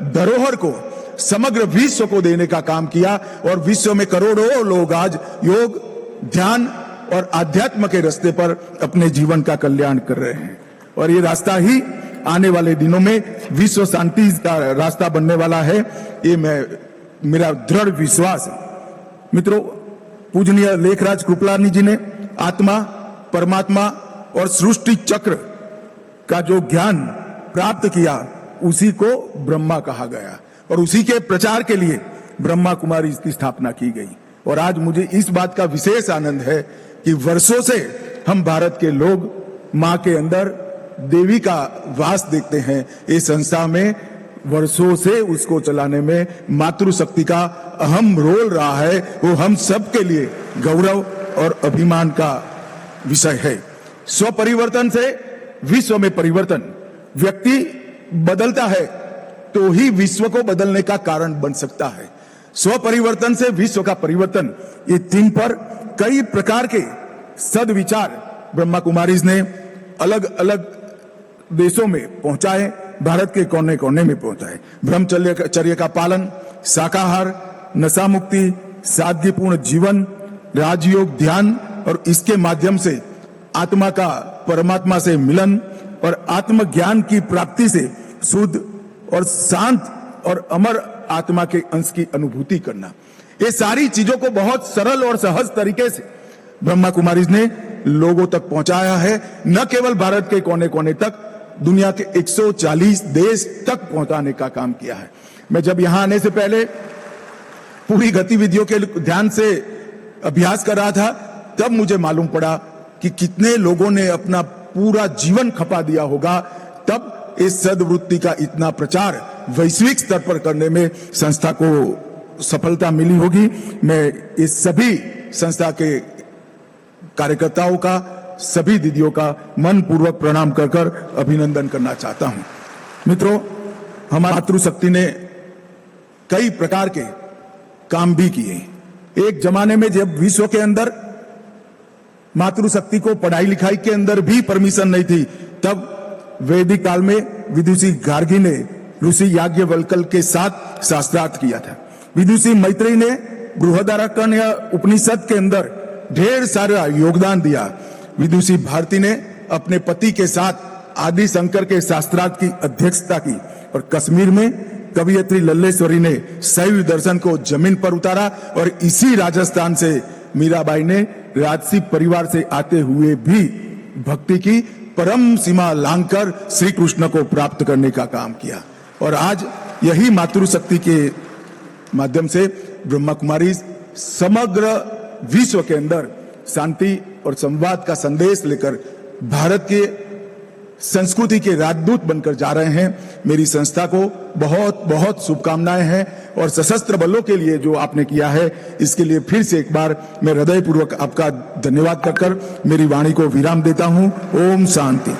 धरोहर को समग्र विश्व को देने का काम किया और विश्व में करोड़ों लोग आज योग, ध्यान और आध्यात्म के रास्ते पर अपने जीवन का कल्याण कर रहे हैं। और ये रास्ता ही आने वाले दिनों में विश्व शांति का रास्ता बनने वाला है, ये मेरा दृढ़ विश्वास है। मित्रों, पूजनीय लेखराज कृपलानी जी ने आत्मा, परमात्मा और सृष्टि चक्र का जो ज्ञान प्राप्त किया, उसी को ब्रह्मा कहा गया और उसी के प्रचार के लिए ब्रह्मा कुमारी की स्थापना की गई। और आज मुझे इस बात का विशेष आनंद है कि वर्षों से हम भारत के लोग मां के अंदर देवी का वास देखते हैं। इस संस्था में वर्षों से उसको चलाने में मातृशक्ति का अहम रोल रहा है। वो हम सब के लिए गौरव और अभिमान का विषय है। स्व परिवर्तन से विश्व में परिवर्तन। व्यक्ति बदलता है तो ही विश्व को बदलने का कारण बन सकता है। स्व परिवर्तन से विश्व का परिवर्तन, ये थीम पर कई प्रकार के सदविचार ब्रह्मा कुमारीज ने अलग अलग देशों में पहुंचाए, भारत के कोने कोने में पहुंचाए। ब्रह्मचर्य का पालन, शाकाहार, नशा मुक्ति, सादगीपूर्ण जीवन, राजयोग, ध्यान और इसके माध्यम से आत्मा का परमात्मा से मिलन और आत्मज्ञान की प्राप्ति से शुद्ध और शांत और अमर आत्मा के अंश की अनुभूति करना, ये सारी चीजों को बहुत सरल और सहज तरीके से ब्रह्मा कुमारीज ने लोगों तक पहुंचाया है। न केवल भारत के कोने कोने तक, दुनिया के 140 देश तक पहुंचाने का काम किया है। मैं जब यहां आने से पहले पूरी गतिविधियों के ध्यान से अभ्यास कर रहा था, तब मुझे मालूम पड़ा कि कितने लोगों ने अपना पूरा जीवन खपा दिया होगा। तब इस सद्वृत्ति का इतना प्रचार वैश्विक स्तर पर करने में संस्था को सफलता मिली होगी। मैं इस सभी संस्था के कार्यकर्ताओं का, सभी दीदियों का मन पूर्वक प्रणाम कर अभिनंदन करना चाहता हूं। मित्रों, हमारी मातृशक्ति ने कई प्रकार के काम भी किए। एक जमाने में जब विश्व के अंदर मातृशक्ति को पढ़ाई लिखाई के अंदर भी परमिशन नहीं थी, तब वैदिक काल में विदुषी गार्गी ने ऋषि याज्ञवल्क्य के साथ शास्त्रार्थ किया था। विदुषी मैत्रेयी ने बृहदारण्यक उपनिषद के अंदर ढेर सारा योगदान दिया। विदुषी भारती ने अपने पति के साथ आदि शंकर के शास्त्रार्थ की अध्यक्षता की और कश्मीर में कवियत्री लल्लेश्वरी ने शैव दर्शन को जमीन पर उतारा और इसी राजस्थान से मीराबाई ने राजसी परिवार से आते हुए भी भक्ति की परम सीमा लांघकर श्री कृष्ण को प्राप्त करने का काम किया। और आज यही मातृशक्ति के माध्यम से ब्रह्मा कुमारी समग्र विश्व के अंदर शांति और संवाद का संदेश लेकर भारत के संस्कृति के राजदूत बनकर जा रहे हैं। मेरी संस्था को बहुत बहुत शुभकामनाएं हैं और सशस्त्र बलों के लिए जो आपने किया है, इसके लिए फिर से एक बार मैं हृदयपूर्वक आपका धन्यवाद कर मेरी वाणी को विराम देता हूं। ओम शांति।